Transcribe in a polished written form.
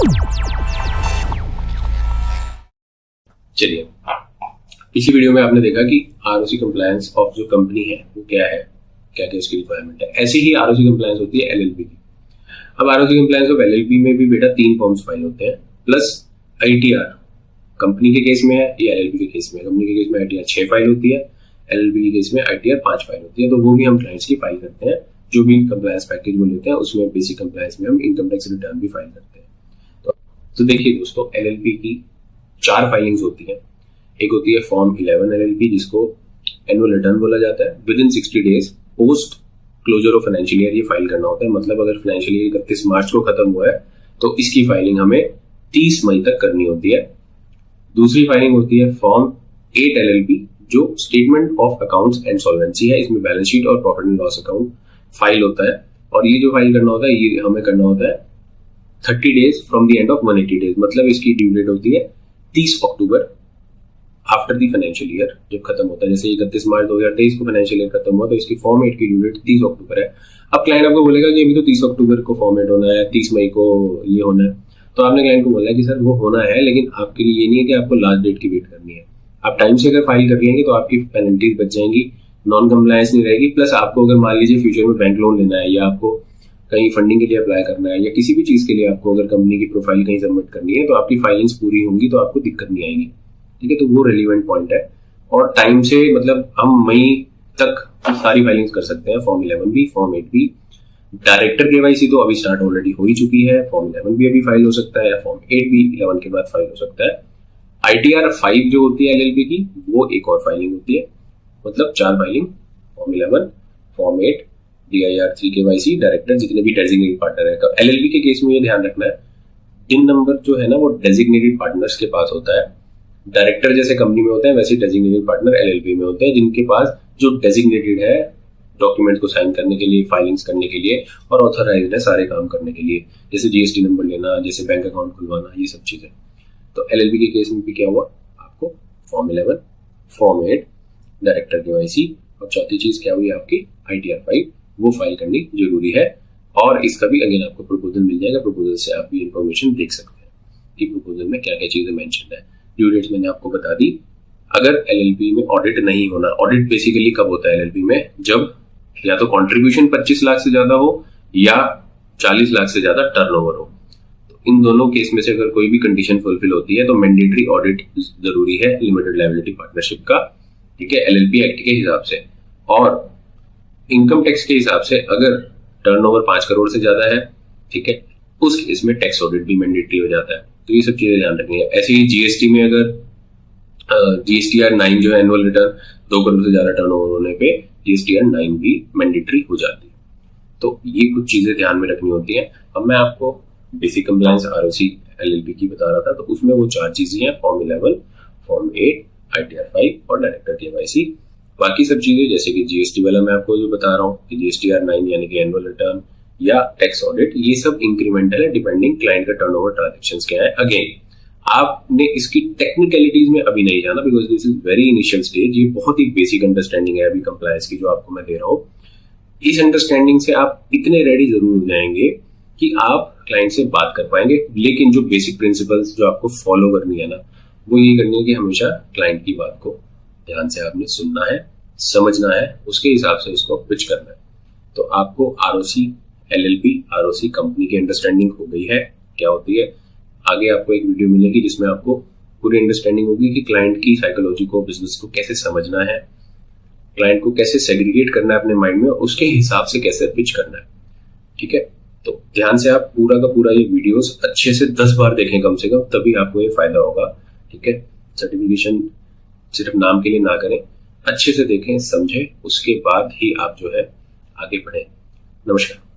चलिए, पिछली वीडियो में आपने देखा कि आरओसी कंप्लायंस ऑफ जो कंपनी है वो क्या है, क्या क्या इसकी रिक्वायरमेंट है। ऐसे ही आरओसी कंप्लायंस होती है एलएलपी की। अब आरओसी कंप्लायंस ऑफ एलएलपी में भी बेटा 3 फॉर्म्स फाइल होते हैं, प्लस आईटीआर कंपनी के केस में है या एलएलपी के केस में। कंपनी के केस में आईटीआर 6 फाइल होती है, एलएलपी के केस में आईटीआर 5 फाइल होती है। तो वो भी हम क्लाइंट्स की फाइल करते हैं, जो भी कंप्लायंस पैकेज वो लेते हैं उसमें बेसिक कंप्लायंस में हम इनकम टैक्स रिटर्न भी फाइल करते हैं। तो देखिए दोस्तों, एलएलपी की 4 फाइलिंग्स होती है। एक होती है फॉर्म 11 एलएलपी, जिसको एनुअल रिटर्न बोला जाता है। Within 60 days post closure of financial year ये फाइल करना होता है। मतलब अगर फाइनेंशियल ईयर 31 मार्च को खत्म हुआ है तो इसकी फाइलिंग हमें 30 मई तक करनी होती है। दूसरी फाइलिंग होती है फॉर्म 8 एलएलपी, जो statement of accounts and solvency है। इसमें बैलेंस शीट और profit and loss account file होता है, और ये जो फाइल करना होता है ये हमें करना होता है 30 days from the end of 180 days. मतलब इसकी ड्यू डेट होती है 30 अक्टूबर आफ्टर दी फाइनेंशियल ईयर जब खत्म होता है। जैसे 31 मार्च 2023 को फाइनेंशियल ईयर खत्म हुआ तो इसकी फॉर्म 8 की ड्यू डेट 30 अक्टूबर है। अब क्लाइंट आपको बोलेगा कि अभी तो 30 अक्टूबर को फॉर्म 8 होना है, 30 मई को ये होना है। तो आपने क्लाइंट को बोला है कि सर वो होना है, लेकिन आपके लिए ये नहीं है कि आपको लास्ट डेट की वेट करनी है। आप टाइम से अगर फाइल कर लेंगे तो आपकी पेनल्टीज बच जाएंगी, नॉन कंप्लायंस नहीं रहेगी। प्लस आपको अगर मान लीजिए फ्यूचर में बैंक लोन लेना है या आपको कहीं फंडिंग के लिए अप्लाई करना है या किसी भी चीज के लिए आपको अगर कंपनी की प्रोफाइल कहीं सबमिट करनी है तो आपकी फाइलिंग्स पूरी होंगी, तो आपको दिक्कत नहीं आएगी। ठीक है, तो वो रेलिवेंट पॉइंट है। और टाइम से मतलब हम मई तक सारी फाइलिंग्स कर सकते हैं, फॉर्म 11 भी, फॉर्म 8 भी। डायरेक्टर केवाईसी तो अभी स्टार्ट ऑलरेडी हो ही चुकी है, फॉर्म 11 भी अभी फाइल हो सकता है, फॉर्म 8 भी 11 के बाद फाइल हो सकता है। आईटीआर 5 जो होती है एलएलपी की, वो एक और फाइलिंग होती है। मतलब 4 filing, form 11, form 8, DIR 3 KYC, director, जितने भी डेजिग्नेटेड पार्टनर है। एलएलपी के केस में ये ध्यान रखना है, इन नंबर जो है ना वो डेजिग्नेटेड पार्टनर्स के पास होता है। डायरेक्टर जैसे कंपनी में होते हैं वैसे डेजिग्नेटेड पार्टनर एलएलपी में होते हैं, जिनके पास जो डेजिग्नेटेड है डॉक्यूमेंट को साइन करने के लिए, फाइलिंग्स करने के लिए, और ऑथराइज्ड है सारे काम करने के लिए, जैसे जीएसटी नंबर लेना, जैसे बैंक अकाउंट खुलवाना, ये सब चीजें। तो एलएलपी के केस में भी क्या हुआ, आपको फॉर्म 11, फॉर्म 8, डायरेक्टर केवाईसी, और चौथी चीज क्या हुई आपकी आईटीआर 5, वो फाइल करनी जरूरी है। और इसका भी अगेन आपको प्रपोजल मिल जाएगा, प्रपोजल से आप भी इंफॉर्मेशन देख सकते हैं कि प्रपोजल में क्या क्या चीजें मेंशन है। ड्यू डेट्स मैंने आपको बता दी। अगर एलएलपी में ऑडिट नहीं होना, ऑडिट बेसिकली कब होता है एलएलपी में, जब या तो कंट्रीब्यूशन 25 लाख से ज्यादा हो या 40 लाख से ज्यादा टर्नओवर हो। तो इन दोनों केस में से अगर कोई भी कंडीशन फुलफिल होती है तो मैंडेटरी ऑडिट जरूरी है लिमिटेड लायबिलिटी पार्टनरशिप का। ठीक है, एलएलपी एक्ट के हिसाब से। और इनकम टैक्स के हिसाब से अगर टर्नओवर 5 करोड़ से ज्यादा है, ठीक है, उस केस में टैक्स ऑडिट भी मैंडेटरी हो जाता है। तो ये सब चीजें ध्यान रखनी है। ऐसे ही जीएसटी में अगर जीएसटीआर 9 जो है एनुअल रिटर्न 2 करोड़ से ज्यादा टर्नओवर होने पे जीएसटीआर 9 भी मैंडेटरी हो जाती है। तो ये कुछ चीजें ध्यान में रखनी होती हैं। अब मैं आपको बेसिक कंप्लायंस आरओसी एलएलपी की बता रहा था, तो उसमें वो 4 चीजें हैं, फॉर्म 11, फॉर्म 8, आईटीआर 5 और डायरेक्टर केवाईसी। बाकी सब चीजें जैसे कि जीएसटी वाला मैं आपको जो बता रहा हूँ कि जीएसटीआर 9 यानी कि एनुअल रिटर्न या टैक्स ऑडिट, ये सब इंक्रीमेंटल है डिपेंडिंग क्लाइंट का टर्नओवर, ट्रांजैक्शंस क्या है। अगेन आपने इसकी टेक्निकलिटीज में अभी नहीं जाना, because this is very initial stage. ये बहुत ही बेसिक अंडरस्टैंडिंग है अभी कंप्लायंस की जो आपको मैं दे रहा हूँ। इस अंडरस्टैंडिंग से आप इतने रेडी जरूर हो जाएंगे कि आप क्लाइंट से बात कर पाएंगे। लेकिन जो बेसिक प्रिंसिपल्स जो आपको फॉलो करनी है ना, वो ये करनी है कि हमेशा क्लाइंट की बात को ध्यान से आपने सुनना है, समझना है, उसके हिसाब से उसको पिच करना है। तो आपको आरओसी एलएलपी, आरओसी कंपनी की अंडरस्टैंडिंग हो गई है क्या होती है। आगे आपको एक वीडियो मिलेगी जिसमें आपको पूरी अंडरस्टैंडिंग होगी कि क्लाइंट की साइकोलॉजी को, बिजनेस को कैसे समझना है, क्लाइंट को कैसे सेग्रीगेट करना है अपने माइंड में, उसके हिसाब से कैसे पिच करना है। ठीक है, तो ध्यान से आप पूरा का पूरा ये वीडियोस अच्छे से 10 बार देखें कम से कम, तभी आपको ये फायदा होगा। ठीक है, सर्टिफिकेशन सिर्फ नाम के लिए ना करें, अच्छे से देखें, समझें, उसके बाद ही आप जो है आगे बढ़ें। नमस्कार।